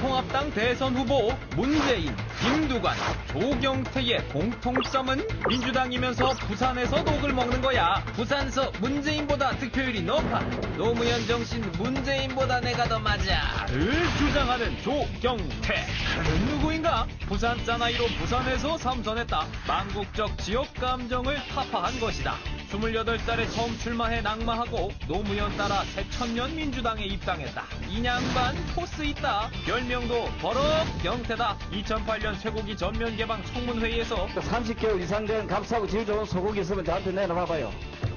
민주통합당 대선 후보 문재인, 김두관, 조경태의 공통점은 민주당이면서 부산에서 독을 먹는 거야. 부산서 문재인보다 득표율이 높아. 노무현 정신 문재인보다 내가 더 맞아.를 주장하는 조경태. 그는 누구인가? 부산 사나이로 부산에서 삼선했다. 망국적 지역 감정을 타파한 것이다. 28살에 처음 출마해 낙마하고 노무현 따라 새천년 민주당에 입당했다. 인양반 포스 있다. 별명도 버럭 경태다. 2008년 쇠고기 전면 개방 청문회의에서 30개월 이상 된 값싸고 질 좋은 소고기 있으면 저한테 내놔봐봐요.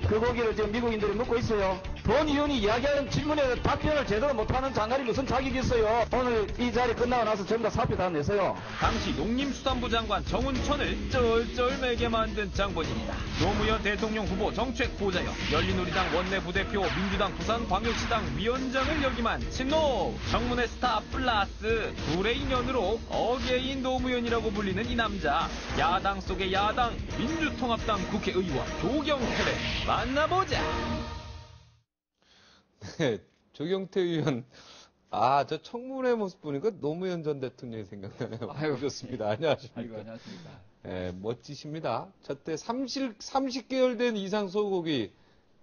그 고기를 지금 미국인들이 먹고 있어요. 본 의원이 이야기하는 질문에 답변을 제대로 못하는 장관이 무슨 자격이 있어요. 오늘 이 자리 끝나고 나서 전부 다 사표 다 냈어요. 당시 농림수산부 장관 정운천을 쩔쩔매게 만든 장본인이다. 노무현 대통령 후보 정책 보좌역, 열린우리당 원내부대표, 민주당 부산광역시당 위원장을 역임한 친노. 청문회 스타 플러스 둘의 인연으로 어게인 노무현이라고 불리는 이 남자. 야당 속의 야당, 민주통합당 국회의원 조경태를 만나보자. 네, 조경태 의원. 저 청문회 모습 보니까 노무현 전 대통령이 생각나네요. 아유, 좋습니다. 안녕하십니까. 아이고, 안녕하십니까. 네, 멋지십니다. 저때 30개월 된 이상 소고기,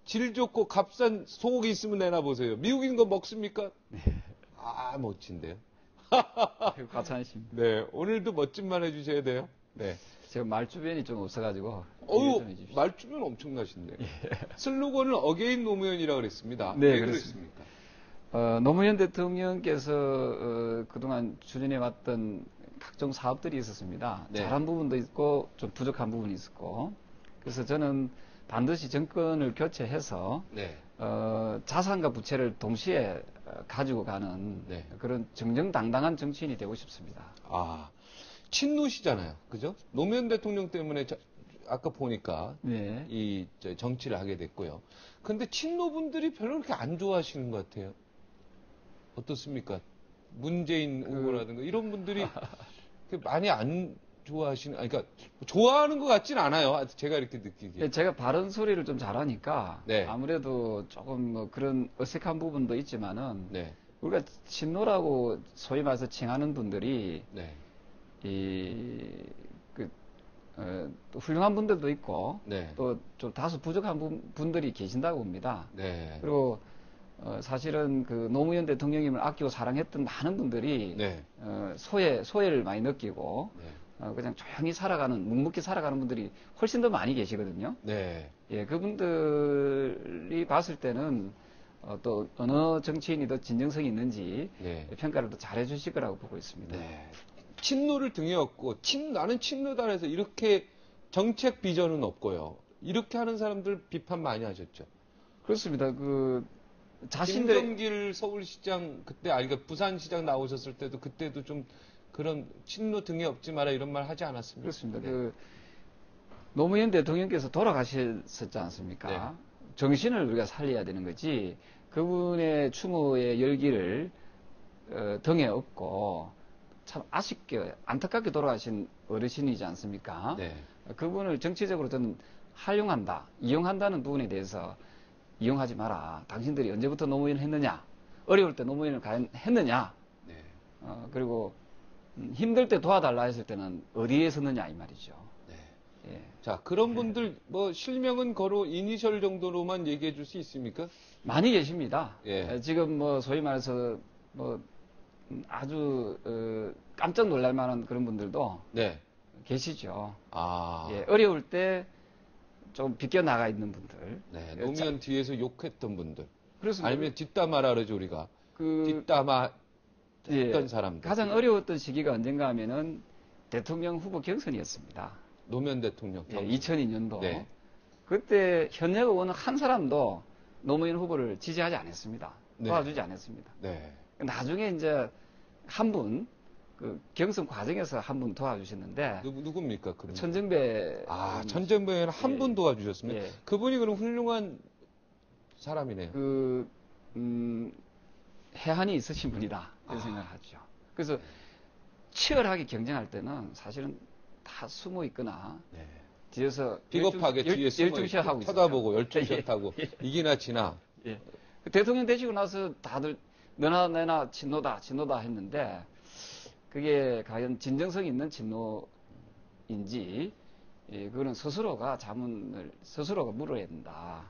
질 좋고 값싼 소고기 있으면 내놔보세요. 미국인 거 먹습니까? 네. 멋진데요. 아이고, 과찬이십니다. 네, 오늘도 멋진 말 해주셔야 돼요. 네. 제가 말주변이 좀 없어가지고. 말주변 엄청나신데요. 예. 슬로건은 어게인 노무현이라고 그랬습니다. 네, 왜 그렇습니다. 그랬습니까? 노무현 대통령께서 그동안 추진해왔던 각종 사업들이 있었습니다. 네. 잘한 부분도 있고 좀 부족한 부분이 있었고, 그래서 저는 반드시 정권을 교체해서 네. 자산과 부채를 동시에 가지고 가는 네. 그런 정정당당한 정치인이 되고 싶습니다. 친노시잖아요. 그죠? 노무현 대통령 때문에 아까 보니까 네. 정치를 하게 됐고요. 근데 친노분들이 별로 그렇게 안 좋아하시는 것 같아요. 어떻습니까? 문재인 후보라든가 이런 분들이 많이 안 좋아하시는, 그러니까 좋아하는 것 같진 않아요. 제가 이렇게 느끼기에. 제가 바른 소리를 좀 잘하니까 네. 아무래도 조금 뭐 그런 어색한 부분도 있지만은 네. 우리가 친노라고 소위 말해서 칭하는 분들이 네. 또 훌륭한 분들도 있고 네. 또 좀 다소 부족한 분들이 계신다고 봅니다. 네. 그리고 사실은 그 노무현 대통령님을 아끼고 사랑했던 많은 분들이 네. 소외를 많이 느끼고 네. 그냥 조용히 살아가는 묵묵히 살아가는 분들이 훨씬 더 많이 계시거든요. 네. 예, 그분들이 봤을 때는 또 어느 정치인이 더 진정성이 있는지 네. 평가를 더 잘해 주실 거라고 보고 있습니다. 네. 친노를 등에 업고 나는 친노다 해서 이렇게 정책 비전은 없고요. 이렇게 하는 사람들 비판 많이 하셨죠. 그렇습니다. 그 자신들의 김정길 서울시장 그러니까 부산시장 나오셨을 때도 그때도 좀 그런 친노 등에 업지 마라 이런 말 하지 않았습니까? 그렇습니다. 네. 그 노무현 대통령께서 돌아가셨었지 않습니까? 네. 정신을 우리가 살려야 되는 거지. 그분의 추모의 열기를 등에 업고 참 아쉽게 안타깝게 돌아가신 어르신이지 않습니까? 네. 그분을 정치적으로 저는 활용한다, 이용한다는 부분에 대해서 이용하지 마라. 당신들이 언제부터 노무현을 했느냐? 어려울 때 노무현을 과연 했느냐? 네. 그리고 힘들 때 도와달라 했을 때는 어디에 섰느냐 이 말이죠. 네. 예. 자, 그런 분들 실명은 거로 이니셜 정도로만 얘기해 줄 수 있습니까? 많이 계십니다. 예. 지금 소위 말해서 아주 깜짝 놀랄 만한 그런 분들도 네. 계시죠. 예, 어려울 때 좀 비껴나가 있는 분들. 네. 노무현 뒤에서 욕했던 분들. 그렇습니다. 아니면 뒷담화라 그러죠, 우리가. 뒷담화 했던 사람들. 가장 어려웠던 시기가 언젠가 하면은 대통령 후보 경선이었습니다. 노무현 대통령 경선. 2002년도. 네. 그때 현역 의원은 한 사람도 노무현 후보를 지지하지 않았습니다. 네. 도와주지 않았습니다. 네. 나중에 이제 한 분, 그 경선 과정에서 한 분 도와주셨는데. 누굽니까? 그럼? 천정배. 천정배는 한 분 도와주셨습니다. 예. 그분이 그럼 훌륭한 사람이네요. 해안이 있으신 분이다. 이런 생각을 하죠. 그래서 치열하게 경쟁할 때는 사실은 다 숨어 있거나. 네. 뒤에서 비겁하게 뒤에 숨어 쳐다보고 열중샷하고 이기나 지나. 예. 대통령 되시고 나서 다들 너나 내나 친노다 했는데 그게 과연 진정성 있는 진노인지, 그거는 스스로가 스스로가 물어야 된다.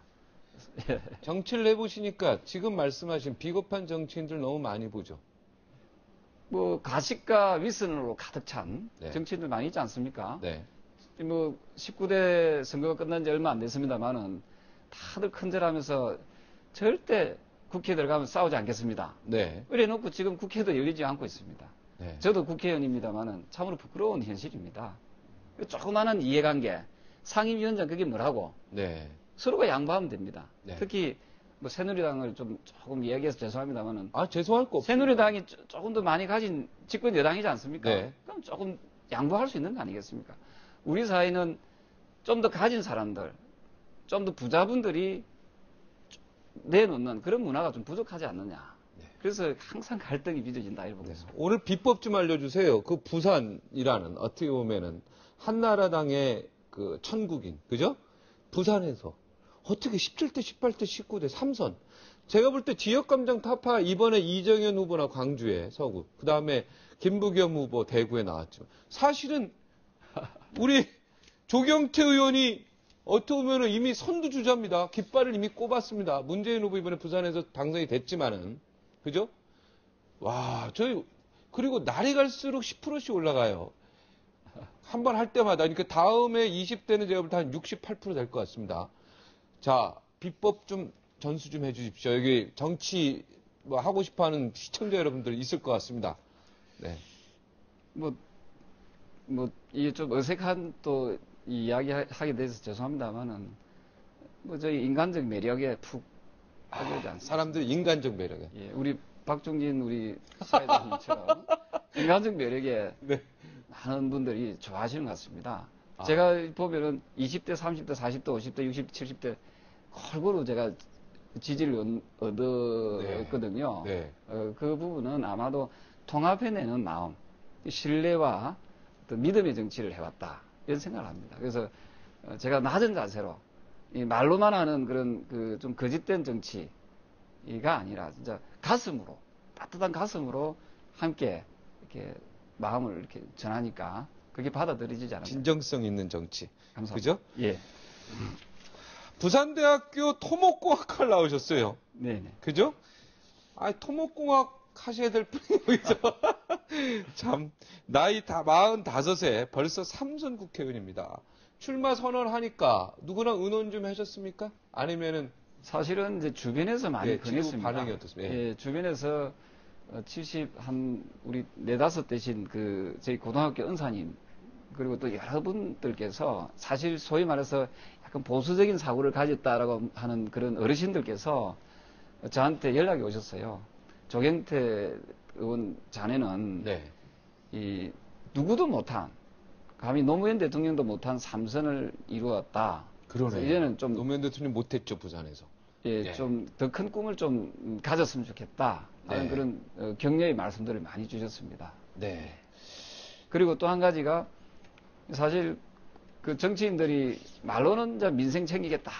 정치를 해보시니까 지금 말씀하신 비겁한 정치인들 너무 많이 보죠. 뭐 가식과 윗선으로 가득 찬 네. 정치인들 많이 있지 않습니까? 네. 뭐 19대 선거가 끝난 지 얼마 안 됐습니다만은 다들 큰절하면서 절대 국회에 들어가면 싸우지 않겠습니다. 네. 이래놓고 지금 국회도 열리지 않고 있습니다. 네. 저도 국회의원입니다만은 참으로 부끄러운 현실입니다. 조그마한 이해관계, 상임위원장 그게 뭐라고? 네. 서로가 양보하면 됩니다. 네. 특히 뭐 새누리당을 조금 이야기해서 죄송합니다만은 아, 죄송할 거 없어요. 새누리당이 조금 더 많이 가진 집권 여당이지 않습니까? 네. 그럼 조금 양보할 수 있는 거 아니겠습니까? 우리 사회는 좀 더 가진 사람들, 좀 더 부자분들이 내놓는 그런 문화가 좀 부족하지 않느냐. 네. 그래서 항상 갈등이 빚어진다 이렇게 보겠습니다. 오늘 비법 좀 알려주세요. 그 부산이라는 어떻게 보면은 한나라당의 그 천국인, 그죠? 부산에서 어떻게 17대, 18대, 19대 3선. 제가 볼 때 지역감정 타파 이번에 이정현 후보나 광주에 서구, 그 다음에 김부겸 후보 대구에 나왔죠. 사실은 우리 조경태 의원이 어떻게 보면 이미 선두주자입니다. 깃발을 이미 꼽았습니다. 문재인 후보 이번에 부산에서 당선이 됐지만은, 그죠? 와, 그리고 날이 갈수록 10%씩 올라가요. 한 번 할 때마다. 그러니까 다음에 20대는 제가 볼 때 한 68% 될 것 같습니다. 자, 비법 좀 전수 좀 해주십시오. 여기 정치 뭐 하고 싶어 하는 시청자 여러분들 있을 것 같습니다. 네. 이게 좀 어색한 또 이야기 하게 돼서 죄송합니다만은, 저희 인간적 매력에 푹 빠지지 않습니다. 사람들 인간적 매력에. 예, 우리 박종진 우리 사회자님처럼 인간적 매력에 네. 많은 분들이 좋아하시는 것 같습니다. 아. 제가 보면은 20대, 30대, 40대, 50대, 60대, 70대 골고루 제가 지지를 얻었거든요. 네. 그 부분은 아마도 통합해내는 마음, 신뢰와 또 믿음의 정치를 해왔다 이런 생각을 합니다. 그래서 제가 낮은 자세로 이 말로만 하는 그런 그 좀 거짓된 정치가 아니라 진짜 가슴으로, 따뜻한 가슴으로 함께 이렇게 마음을 이렇게 전하니까 그게 받아들여지지 않아요. 진정성 있는 정치. 감사합니다. 그죠? 예. 부산대학교 토목공학과를 나오셨어요. 네네. 그죠? 아, 토목공학 하셔야 될 분이 여기서. 참, 나이 다 45세, 벌써 3선 국회의원입니다. 출마 선언하니까 누구랑 의논 좀 하셨습니까? 아니면은. 사실은 이제 주변에서 많이 예, 지금 권했습니다. 반응이 어떻습니까? 예, 주변에서 우리 4, 5 되신 저희 고등학교 은사님, 그리고 또 여러분들께서 사실 소위 말해서 약간 보수적인 사고를 가졌다라고 하는 그런 어르신들께서 저한테 연락이 오셨어요. 조경태 의원 자네는 네. 누구도 못한, 감히 노무현 대통령도 못한 3선을 이루었다. 그러네. 이제는 좀 노무현 대통령 못했죠, 부산에서. 예, 좀 더 큰 꿈을 좀 가졌으면 좋겠다 하는 네. 그런 격려의 말씀들을 많이 주셨습니다. 네. 그리고 또 한 가지가 사실 그 정치인들이 말로는 이제 민생 챙기겠다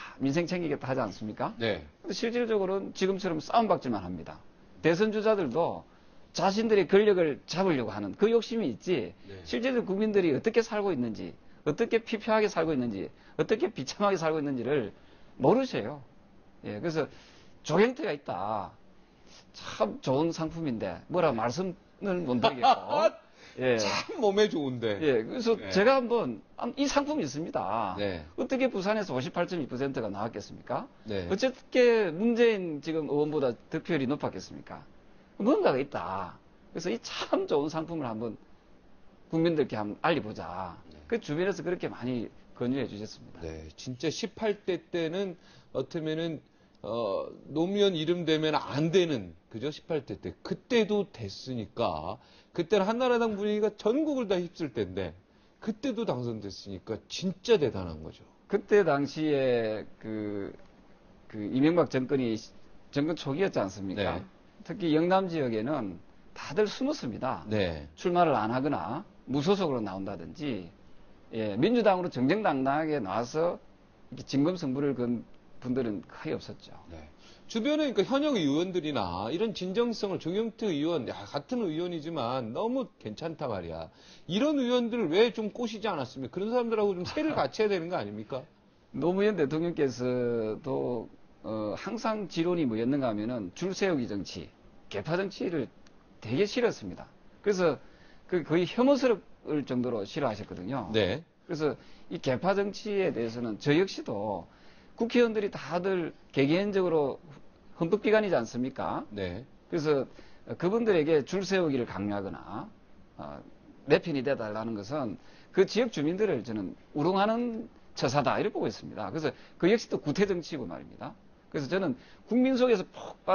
하지 않습니까? 네. 근데 실질적으로는 지금처럼 싸움박질만 합니다. 대선 주자들도 자신들의 권력을 잡으려고 하는 그 욕심이 있지, 네. 실제로 국민들이 어떻게 살고 있는지, 어떻게 피폐하게 살고 있는지, 어떻게 비참하게 살고 있는지를 모르셔요. 예, 그래서 조경태가 있다. 참 좋은 상품인데 뭐라 말씀을 못 드리겠고. 예. 참 몸에 좋은데. 예, 그래서 네. 제가 한번 이 상품이 있습니다. 네. 어떻게 부산에서 58.2%가 나왔겠습니까? 네. 어떻게 문재인 지금 의원보다 득표율이 높았겠습니까? 뭔가가 있다. 그래서 이 참 좋은 상품을 한번 국민들께 한번 알려보자. 그 주변에서 그렇게 많이 권유해 주셨습니다. 네. 진짜 18대 때는 어쩌면은 노무현 이름 되면 안 되는, 그죠? 18대 때. 그때도 됐으니까, 그때는 한나라당 분위기가 전국을 다 휩쓸 때인데, 그때도 당선됐으니까 진짜 대단한 거죠. 그때 당시에 이명박 정권 초기였지 않습니까? 네. 특히 영남 지역에는 다들 숨었습니다. 네. 출마를 안 하거나 무소속으로 나온다든지, 예, 민주당으로 정정당당하게 나와서 이렇게 진검승부를 건 분들은 거의 없었죠. 네. 주변에 그러니까 현역 의원들이나 이런 진정성을 조경태 의원, 야, 같은 의원이지만 너무 괜찮다 말이야. 이런 의원들을 왜 좀 꼬시지 않았습니까? 그런 사람들하고 좀 세를 같이 해야 되는 거 아닙니까? 노무현 대통령께서도 항상 지론이 뭐였는가 하면은 줄 세우기 정치, 개파 정치를 되게 싫었습니다. 그래서 거의 혐오스러울 정도로 싫어하셨거든요. 네. 그래서 이 개파 정치에 대해서는 저 역시도 국회의원들이 다들 개개인적으로 헌법기관이지 않습니까? 네. 그래서 그분들에게 줄 세우기를 강요하거나 내 편이 돼달라는 것은 그 지역 주민들을 저는 우롱하는 처사다 이렇게 보고 있습니다. 그래서 그 역시 또 구태정치고 말입니다. 그래서 저는 국민 속에서 푹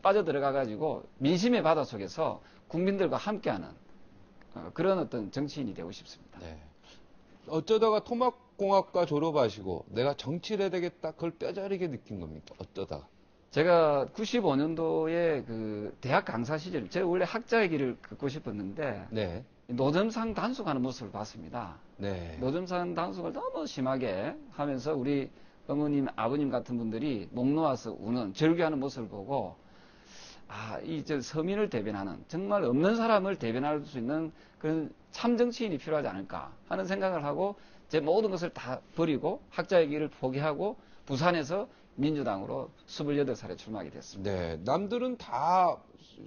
빠져들어가 가지고 민심의 바다 속에서 국민들과 함께하는 그런 어떤 정치인이 되고 싶습니다. 네. 어쩌다가 토막공학과 졸업하시고 내가 정치를 해야 되겠다 그걸 뼈저리게 느낀 겁니까? 어쩌다가? 제가 95년도에 그 대학 강사 시절, 제가 원래 학자의 길을 걷고 싶었는데 네. 노점상 단속하는 모습을 봤습니다. 네. 노점상 단속을 너무 심하게 하면서 우리 어머님, 아버님 같은 분들이 목 놓아서 우는, 절규하는 모습을 보고 저 서민을 대변하는, 정말 없는 사람을 대변할 수 있는 그런 참 정치인이 필요하지 않을까 하는 생각을 하고 제 모든 것을 다 버리고 학자의 길을 포기하고 부산에서 민주당으로 28살에 출마하게 됐습니다. 네. 남들은 다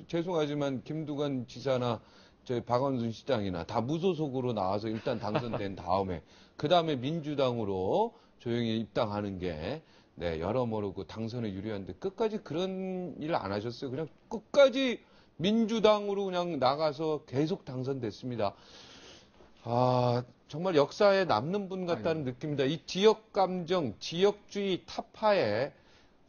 죄송하지만 김두관 지사나 저희 박원순 시장이나 다 무소속으로 나와서 일단 당선된 다음에 그 다음에 민주당으로 조용히 입당하는 게 네, 여러모로 그 당선에 유리한데 끝까지 그런 일을 안 하셨어요. 그냥 끝까지 민주당으로 그냥 나가서 계속 당선됐습니다. 정말 역사에 남는 분 같다는 느낌입니다. 이 지역 감정, 지역주의 타파에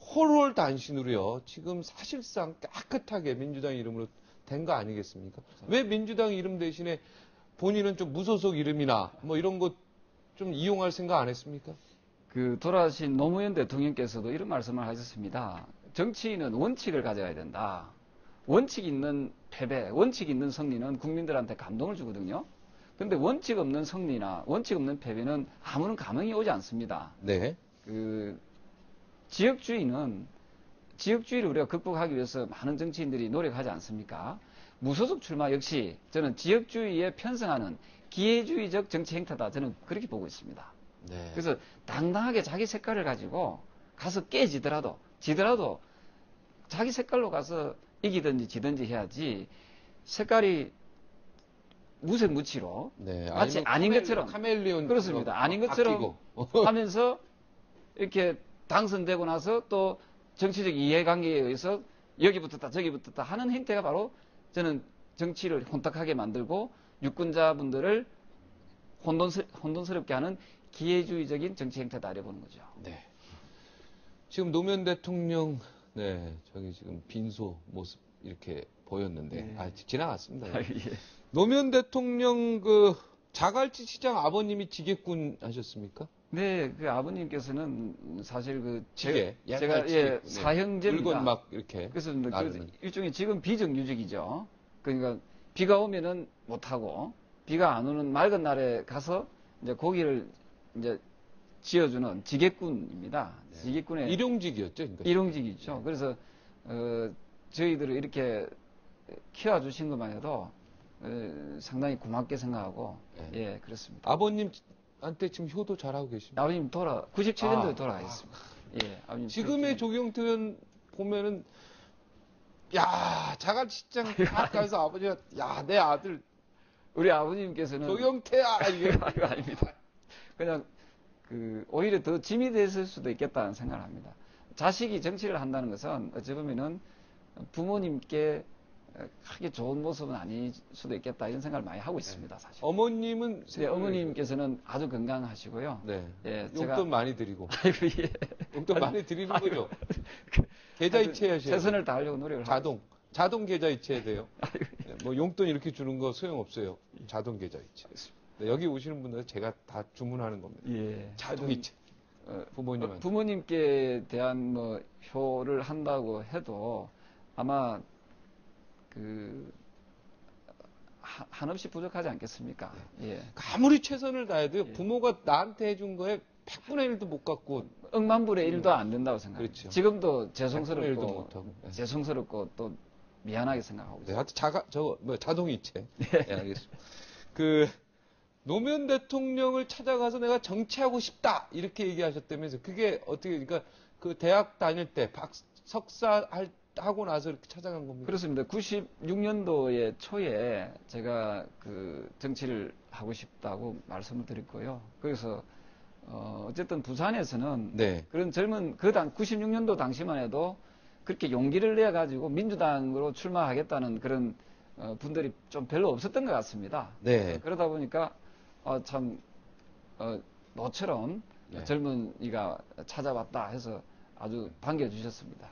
홀홀단신으로요. 지금 사실상 깨끗하게 민주당 이름으로 된 거 아니겠습니까? 왜 민주당 이름 대신에 본인은 좀 무소속 이름이나 뭐 이런 것 좀 이용할 생각 안 했습니까? 그 돌아가신 노무현 대통령께서도 이런 말씀을 하셨습니다. 정치인은 원칙을 가져야 된다. 원칙 있는 패배, 원칙 있는 승리는 국민들한테 감동을 주거든요. 근데 원칙 없는 승리나 원칙 없는 패배는 아무런 감흥이 오지 않습니다. 네. 그 지역주의를 우리가 극복하기 위해서 많은 정치인들이 노력하지 않습니까? 무소속 출마 역시 저는 지역주의에 편승하는 기회주의적 정치 행태다. 저는 그렇게 보고 있습니다. 네. 그래서 당당하게 자기 색깔을 가지고 가서 깨지더라도 지더라도 자기 색깔로 가서 이기든지 지든지 해야지 색깔이 무색무취로 네. 마치 아닌 것처럼 카멜리온 그렇습니다. 아닌 것처럼 하면서 이렇게 당선되고 나서 또 정치적 이해관계에 의해서 여기 붙었다 저기 붙었다 하는 행태가 바로 저는 정치를 혼탁하게 만들고 유권자분들을 혼돈스럽게 하는 기회주의적인 정치 행태다 이래 보는 거죠. 네. 지금 노무현 대통령 네 저기 지금 빈소 모습 이렇게 보였는데 네. 지나갔습니다. 예. 노무현 대통령 그 자갈치 시장 아버님이 지게꾼 하셨습니까? 네, 그 아버님께서는 사실 그 지게, 제가 지게. 사형제입니다. 물건 막 이렇게 그래서 나르는. 일종의 지금 비정규직이죠. 그러니까 비가 오면은 못 하고 비가 안 오는 맑은 날에 가서 이제 고기를 이제 지어주는 지게꾼입니다. 네. 지게꾼의 일용직이었죠, 그러니까. 일용직이죠. 네. 그래서 저희들을 이렇게 키워주신 것만 해도 상당히 고맙게 생각하고 네. 예 그렇습니다. 아버님한테 지금 효도 잘하고 계십니다. 아버님 97년도에 돌아가셨습니다. 예, 아버님 지금의 97년도. 조경태 의원 보면은 야 자갈치장 딱 가서 아버지가 야 내 아들 우리 아버님께서는 조경태야 이게 아이고, 아닙니다. 그냥 오히려 더 짐이 됐을 수도 있겠다는 생각을 합니다. 자식이 정치를 한다는 것은 어찌 보면은 부모님께 크게 좋은 모습은 아닐 수도 있겠다 이런 생각을 많이 하고 있습니다. 사실. 어머님은 네, 어머님께서는 아주 건강하시고요. 네. 예, 용돈 많이 드리고 아이고, 예. 용돈 많이 드리는 거죠. 계좌 이체하셔야 돼요. 최선을 다하려고 노력을 하고 자동 계좌 이체해야 돼요. 네, 뭐 용돈 이렇게 주는 거 소용 없어요. 자동 계좌 이체. 네, 여기 오시는 분들 제가 다 주문하는 겁니다. 예. 자동 이체. 부모님한테. 부모님께 대한 뭐 효를 한다고 해도 아마 한없이 부족하지 않겠습니까? 예. 아무리 최선을 다해도 예. 부모가 나한테 해준 거에 100분의 1도 못 갖고 억만분의 1도 안 된다고 생각합니다. 그렇죠. 지금도 100분의 1도 못하고. 죄송스럽고 또 미안하게 생각하고 네, 있습니다. 하여튼 자동이체. 네, 알겠습니다. 노무현 대통령을 찾아가서 내가 정치하고 싶다 이렇게 얘기하셨다면서 그게 어떻게 그러니까 그 대학 다닐 때 석사 하고 나서 이렇게 찾아간 겁니까? 그렇습니다. 96년도에 초에 제가 그 정치를 하고 싶다고 말씀을 드렸고요. 그래서 어쨌든 부산에서는 네. 그런 젊은 96년도 당시만 해도 그렇게 용기를 내 가지고 민주당으로 출마하겠다는 그런 분들이 좀 별로 없었던 것 같습니다. 네. 그러다 보니까 참 너처럼 네. 젊은이가 찾아왔다 해서 아주 반겨주셨습니다.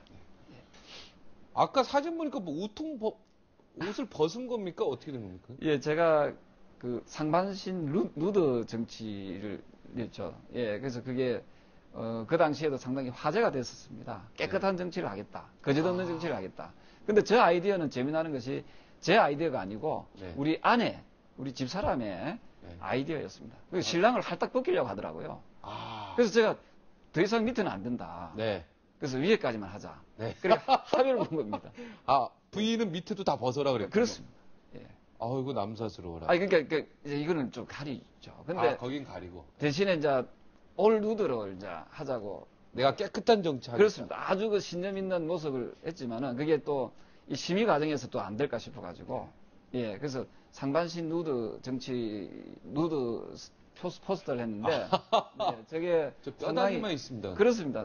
아까 사진 보니까 뭐 옷을 벗은 겁니까? 어떻게 된 겁니까? 예, 제가 그 상반신 누드 정치를 했죠. 예, 그래서 그게 그 당시에도 상당히 화제가 됐었습니다. 깨끗한 정치를 하겠다. 거짓없는 정치를 하겠다. 근데 저 아이디어는 재미나는 것이 제 아이디어가 아니고 네. 우리 아내, 우리 집사람의 네. 아이디어였습니다. 그래서 신랑을 할딱 벗기려고 하더라고요. 그래서 제가 더 이상 밑에는 안 된다. 네. 그래서 위에까지만 하자. 네. 그러니까 합의를 본 겁니다. 부인은 밑에도 다 벗어라 그랬군요. 그렇습니다. 예. 이거 남사스러워라. 아니, 그러니까 이제 이거는 좀 가리죠. 근데 거긴 가리고. 대신에 이제 올 누드로 이제 하자고. 내가 깨끗한 정치 하겠다. 그렇습니다. 아주 그 신념 있는 모습을 했지만은 그게 또 이 심의 과정에서 또 안 될까 싶어가지고. 예. 그래서 상반신 누드 누드 포스터를 했는데. 예, 저게 저 뼈다귀만 있습니다. 그렇습니다.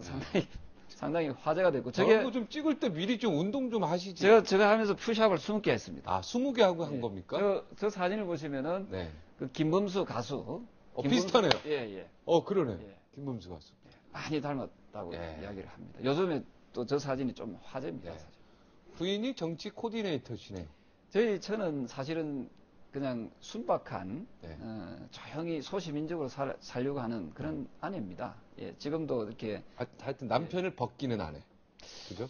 상당히 화제가 됐고. 저게 좀 찍을 때 미리 좀 운동 좀 하시지. 제가 하면서 푸시업을 20개 했습니다. 20개 하고 한 겁니까? 저 사진을 보시면은 네. 그 김범수 가수. 비슷하네요. 예. 그러네. 예. 김범수 가수. 많이 닮았다고 예. 이야기를 합니다. 요즘에 또 저 사진이 좀 화제입니다. 예. 사실. 부인이 정치 코디네이터시네. 저는 사실은 그냥 순박한 네. 조용히 소시민적으로 살려고 하는 그런 아내입니다. 예, 지금도 이렇게 하여튼 남편을 벗기는 아내. 그죠?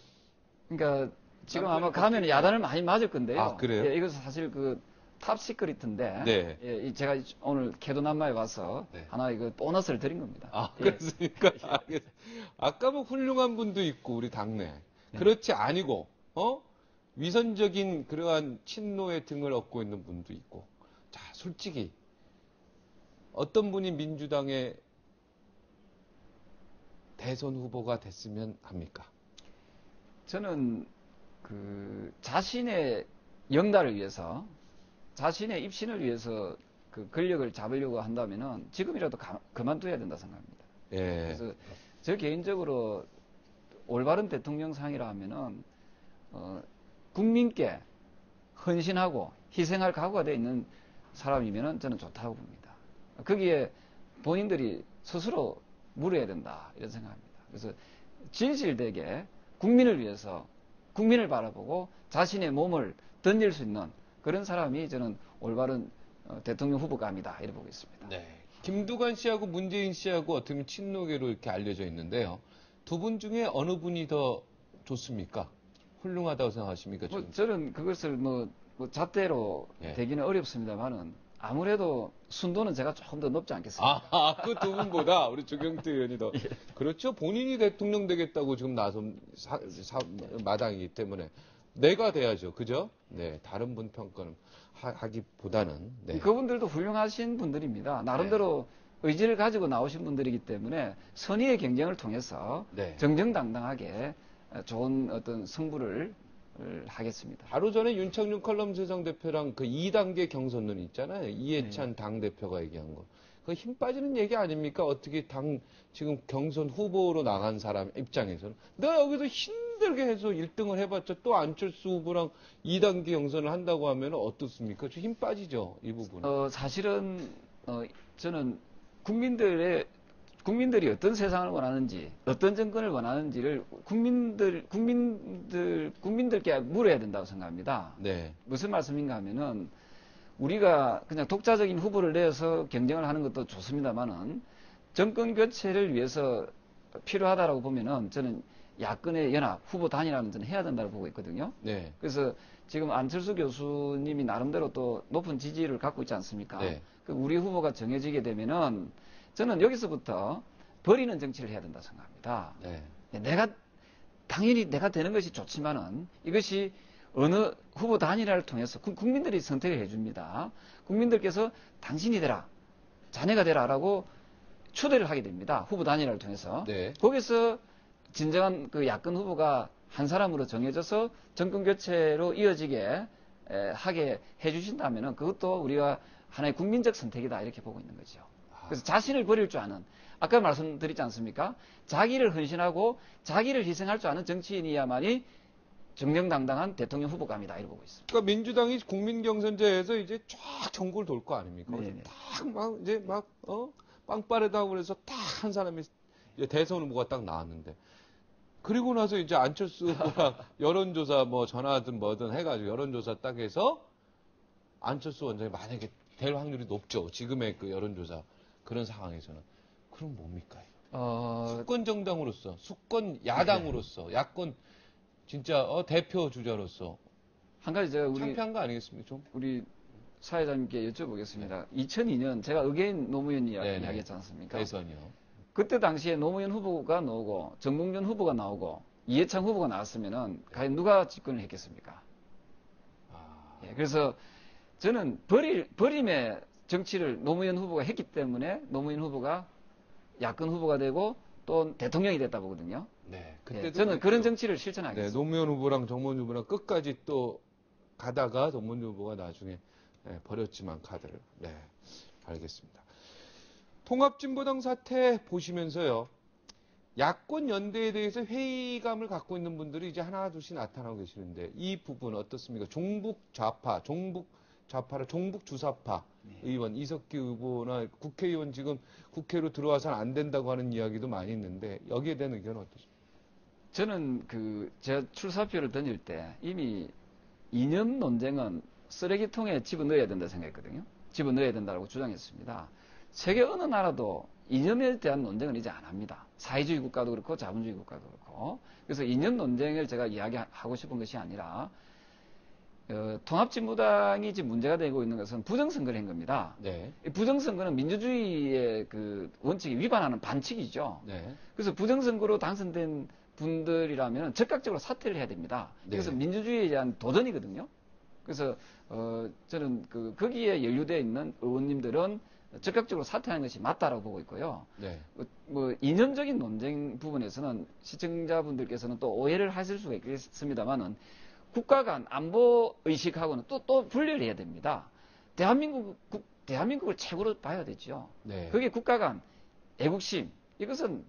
그러니까 지금 아마 가면 야단을 많이 맞을 건데요. 그래요? 예, 이것은 사실 그 탑시크릿인데 네. 예, 제가 오늘 캐도남마에 와서 네. 하나 이거 보너스를 드린 겁니다. 예. 그렇습니까? 아까 뭐 훌륭한 분도 있고 우리 당내. 그렇지 아니고 위선적인 그러한 친노의 등을 얻고 있는 분도 있고. 자, 솔직히 어떤 분이 민주당의 대선 후보가 됐으면 합니까? 저는 그 자신의 영달을 위해서, 자신의 입신을 위해서 그 권력을 잡으려고 한다면은 지금이라도 그만둬야 된다 생각합니다. 예. 그래서 저 개인적으로 올바른 대통령상이라 하면은 국민께 헌신하고 희생할 각오가 되어 있는 사람이면은 저는 좋다고 봅니다. 거기에 본인들이 스스로 물어야 된다 이런 생각합니다. 그래서 진실되게 국민을 위해서 국민을 바라보고 자신의 몸을 던질 수 있는 그런 사람이 저는 올바른 대통령 후보감이다 이렇게 보고 있습니다. 네. 김두관 씨하고 문재인 씨하고 어떻게 보면 친노계로 이렇게 알려져 있는데요. 두 분 중에 어느 분이 더 좋습니까? 훌륭하다고 생각하십니까? 저는 그것을 잣대로 예. 되기는 어렵습니다만은 아무래도 순도는 제가 조금 더 높지 않겠습니까? 그 두 분보다 우리 조경태 의원이 더. 그렇죠. 본인이 대통령 되겠다고 지금 나선 마당이기 때문에 내가 돼야죠. 그죠? 네. 다른 분 평가는 하기보다는. 네. 그분들도 훌륭하신 분들입니다. 나름대로 의지를 가지고 나오신 분들이기 때문에 선의의 경쟁을 통해서 네. 정정당당하게 좋은 어떤 승부를 하겠습니다. 바로 전에 윤창룡 컬럼 세상 대표랑 그 2단계 경선론 있잖아요. 이해찬 당대표가 얘기한 거. 그 힘 빠지는 얘기 아닙니까? 어떻게 지금 경선 후보로 나간 사람 입장에서는. 내가 여기서 힘들게 해서 1등을 해봤자 또 안철수 후보랑 2단계 경선을 한다고 하면 어떻습니까? 좀 힘 빠지죠, 이 부분은. 사실은, 저는 국민들이 어떤 세상을 원하는지, 어떤 정권을 원하는지를 국민들께 물어야 된다고 생각합니다. 네. 무슨 말씀인가 하면은, 우리가 그냥 독자적인 후보를 내서 경쟁을 하는 것도 좋습니다만은, 정권 교체를 위해서 필요하다라고 보면은, 저는 야권의 연합, 후보 단일화는 저는 해야 된다고 보고 있거든요. 네. 그래서 지금 안철수 교수님이 나름대로 또 높은 지지를 갖고 있지 않습니까? 네. 우리 후보가 정해지게 되면은 저는 여기서부터 버리는 정치를 해야 된다 생각합니다. 네. 당연히 내가 되는 것이 좋지만은 이것이 어느 후보 단일화를 통해서 국민들이 선택을 해줍니다. 국민들께서 당신이 되라, 자네가 되라라고 초대를 하게 됩니다. 후보 단일화를 통해서. 네. 거기서 진정한 그 야권 후보가 한 사람으로 정해져서 정권 교체로 이어지게 하게 해주신다면은 그것도 우리가 하나의 국민적 선택이다 이렇게 보고 있는 거죠. 그래서 자신을 버릴 줄 아는, 아까 말씀드리지 않습니까? 자기를 헌신하고 자기를 희생할 줄 아는 정치인이야만이 정정당당한 대통령 후보감이다 이렇게 보고 있습니다. 그러니까 민주당이 국민 경선제에서 이제 쫙 전국을 돌 거 아닙니까? 네네. 딱 막 이제 막 빵빠르다고 그래서 딱 한 사람이 이제 대선 후보가 딱 나왔는데 그리고 나서 이제 안철수 후보랑 여론조사 뭐 전화든 뭐든 해가지고 여론조사 딱 해서 안철수 원장이 만약에 될 확률이 높죠. 지금의 그 여론조사 그런 상황에서는 그럼 뭡니까? 수권 정당으로서, 수권 야당으로서, 야권 진짜 대표 주자로서 한 가지 제가 창피한 거 아니겠습니까? 좀 우리 사회자님께 여쭤보겠습니다. 2002년 제가 의계인 노무현 네네. 이야기했지 않습니까? 대선이요. 그때 당시에 노무현 후보가 나오고 정봉준 후보가 나오고 이해창 후보가 나왔으면은 과연 누가 집권을 했겠습니까? 예, 그래서 저는 버림의 정치를 노무현 후보가 했기 때문에 노무현 후보가 야권 후보가 되고 또 대통령이 됐다 보거든요. 네. 예, 그때도 저는 그런 그랬죠. 정치를 네, 실천하겠습니다. 노무현 후보랑 정몽준 후보랑 끝까지 또 가다가 정몽준 후보가 나중에 버렸지만 카드를. 네, 알겠습니다. 통합진보당 사태 보시면서요. 야권 연대에 대해서 회의감을 갖고 있는 분들이 이제 하나 둘씩 나타나고 계시는데 이 부분 어떻습니까? 종북 좌파라 종북 주사파 의원 이석기 후보나 국회의원 지금 국회로 들어와서는 안 된다고 하는 이야기도 많이 있는데 여기에 대한 의견은 어떠십니까? 저는 제가 출사표를 던질 때 이미 이념 논쟁은 쓰레기통에 집어넣어야 된다 생각했거든요. 집어넣어야 된다고 주장했습니다. 세계 어느 나라도 이념에 대한 논쟁은 이제 안 합니다. 사회주의 국가도 그렇고 자본주의 국가도 그렇고. 그래서 이념 논쟁을 제가 이야기하고 싶은 것이 아니라 통합진보당이 지금 문제가 되고 있는 것은 부정선거를 한 겁니다. 네. 이 부정선거는 민주주의의 그 원칙에 위반하는 반칙이죠. 네. 그래서 부정선거로 당선된 분들이라면 적극적으로 사퇴를 해야 됩니다. 그래서 네. 민주주의에 대한 도전이거든요. 그래서 저는 거기에 연루되어 있는 의원님들은 적극적으로 사퇴하는 것이 맞다라고 보고 있고요. 네. 이념적인 논쟁 부분에서는 시청자분들께서는 또 오해를 하실 수가 있겠습니다만은 국가 간 안보 의식하고는 또 분리를 해야 됩니다. 대한민국을 최고로 봐야 되죠. 네. 그게 국가 간 애국심, 이것은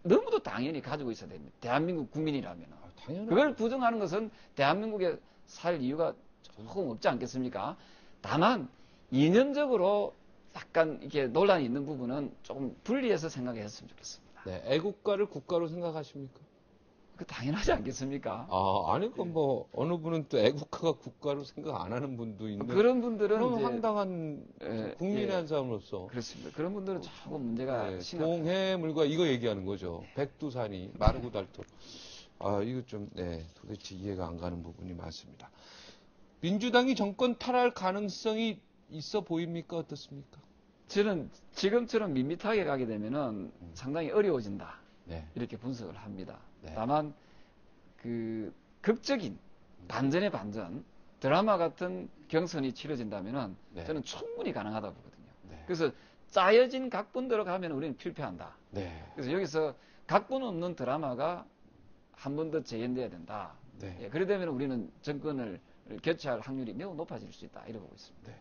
너무도 당연히 가지고 있어야 됩니다. 대한민국 국민이라면. 당연히. 그걸 부정하는 것은 대한민국에 살 이유가 조금 없지 않겠습니까? 다만 이념적으로 약간 이렇게 논란이 있는 부분은 조금 분리해서 생각했으면 좋겠습니다. 네. 애국가를 국가로 생각하십니까? 그 당연하지 않겠습니까? 아니, 뭐, 어느 분은 또 애국가가 국가로 생각 안 하는 분도 있는데. 그런 분들은 그런 이제 황당한 국민의 예. 한 사람으로서. 그렇습니다. 그런 분들은 조금 문제가 심각해요. 동해물과 이거 얘기하는 거죠. 백두산이 마르고 닳도록. 이거 좀, 도대체 이해가 안 가는 부분이 많습니다. 민주당이 정권 탈할 가능성이 있어 보입니까? 어떻습니까? 저는 지금처럼 밋밋하게 가게 되면은 상당히 어려워진다. 네. 이렇게 분석을 합니다. 네. 다만 극적인 반전의 반전, 드라마 같은 경선이 치러진다면은 네. 저는 충분히 가능하다 보거든요. 네. 그래서 짜여진 각본대로 가면 우리는 필패한다. 네. 그래서 여기서 각본 없는 드라마가 한 번 더 재현돼야 된다. 네. 예, 그러려면 우리는 정권을 교체할 확률이 매우 높아질 수 있다. 이러고 있습니다. 네.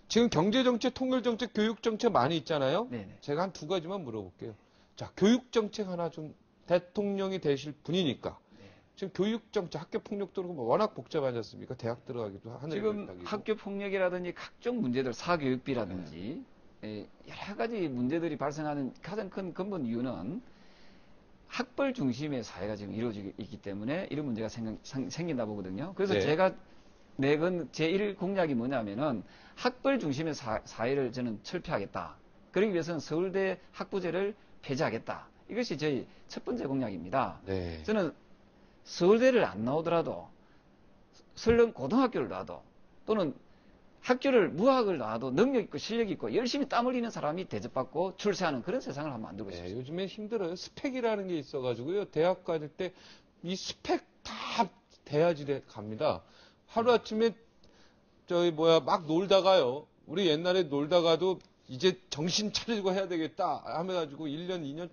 지금 경제정책, 통일정책, 교육정책 많이 있잖아요. 네네. 제가 한 두 가지만 물어볼게요. 자, 교육정책 하나 좀 대통령이 되실 분이니까 지금 교육정책, 학교폭력도 그렇고 워낙 복잡하지 않습니까? 대학 들어가기도 하는 지금 학교 폭력이라든지 각종 문제들, 사교육비라든지 여러 가지 문제들이 발생하는 가장 큰 근본 이유는 학벌 중심의 사회가 지금 이루어지고 있기 때문에 이런 문제가 생긴다 보거든요. 그래서 네. 제가 내건 제1 공약이 뭐냐면은 학벌 중심의 사회를 저는 철폐하겠다. 그러기 위해서는 서울대 학부제를 폐지하겠다. 이것이 저희 첫 번째 공약입니다. 네. 저는 서울대를 안 나오더라도 설령 고등학교를 나도 또는 학교를 무학을 나와도 능력 있고 실력 있고 열심히 땀 흘리는 사람이 대접받고 출세하는 그런 세상을 한번 만들고 싶습니다. 네, 요즘에 힘들어요. 스펙이라는 게 있어가지고요. 대학 가실 때 이 스펙 다 돼야지 갑니다. 하루아침에 막 놀다가요. 우리 옛날에 놀다가도 이제 정신 차리고 해야 되겠다 하면가지고 1년, 2년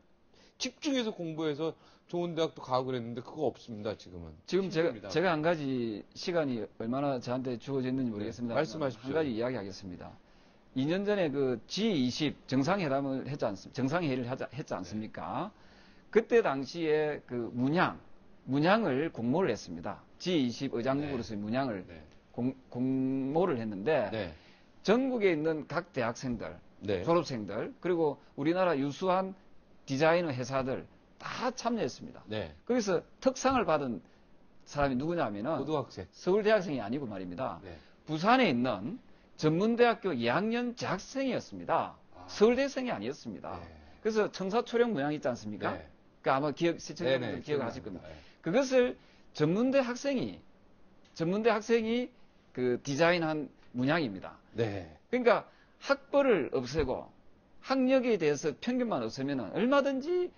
집중해서 공부해서 좋은 대학도 가고 그랬는데 그거 없습니다, 지금은. 지금 힘듭니다. 제가 한 가지 시간이 얼마나 저한테 주어졌는지 모르겠습니다. 네, 말씀하십시오. 한 가지 이야기하겠습니다. 2년 전에 그 G20 정상회담을 했지 않습니까? 정상회의를 했지 않습니까? 그때 당시에 그 문양을 공모를 했습니다. G20 의장국으로서의 문양을 네. 공모를 했는데 네. 전국에 있는 각 대학생들, 네. 졸업생들, 그리고 우리나라 유수한 디자이너 회사들 다 참여했습니다. 네. 거기서 특상을 받은 사람이 누구냐면은 고등학생. 서울대학생이 아니고 말입니다. 네. 부산에 있는 전문대학교 2학년 재학생이었습니다. 서울대생이 아니었습니다. 네. 그래서 청사초령 문양 있지 않습니까? 네. 그러니까 아마 시청자분들 네네, 기억을 하실 겁니다. 네. 그것을 전문대 학생이 그 디자인한 문양입니다. 네. 그러니까 학벌을 없애고 학력에 대해서 편견만 없으면 얼마든지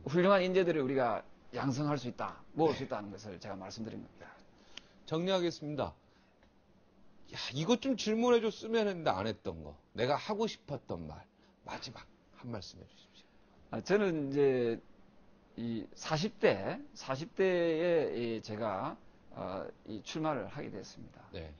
훌륭한 인재들을 우리가 양성할 수 있다, 모을 수 있다는 것을 제가 말씀드린 겁니다. 정리하겠습니다. 야, 이것 좀 질문해 줬으면 했는데 안 했던 거. 내가 하고 싶었던 말. 마지막 한 말씀 해 주십시오. 저는 이제 이 40대에 제가 이 출마를 하게 됐습니다. 네.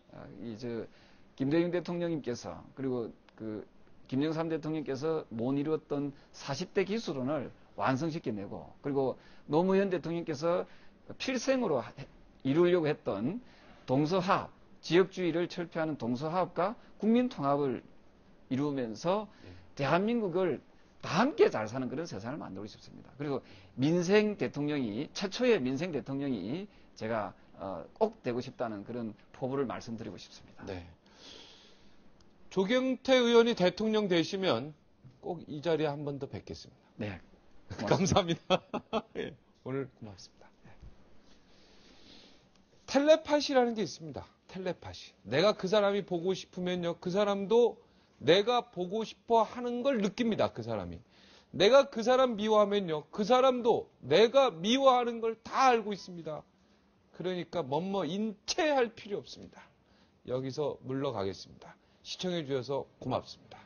김대중 대통령님께서 그리고 그 김영삼 대통령께서 못 이루었던 40대 기술론을 완성시켜내고 그리고 노무현 대통령께서 필생으로 이루려고 했던 동서화합, 지역주의를 철폐하는 동서화합과 국민통합을 이루면서 대한민국을 다 함께 잘 사는 그런 세상을 만들고 싶습니다. 그리고 최초의 민생 대통령이 제가 꼭 되고 싶다는 그런 포부를 말씀드리고 싶습니다. 네. 조경태 의원이 대통령 되시면 꼭 이 자리에 한 번 더 뵙겠습니다. 네. 감사합니다. 예, 오늘 고맙습니다. 텔레파시라는 게 있습니다. 텔레파시. 내가 그 사람이 보고 싶으면요, 그 사람도 내가 보고 싶어 하는 걸 느낍니다. 그 사람이. 내가 그 사람 미워하면요, 그 사람도 내가 미워하는 걸 다 알고 있습니다. 그러니까 인체할 필요 없습니다. 여기서 물러가겠습니다. 시청해 주셔서 고맙습니다.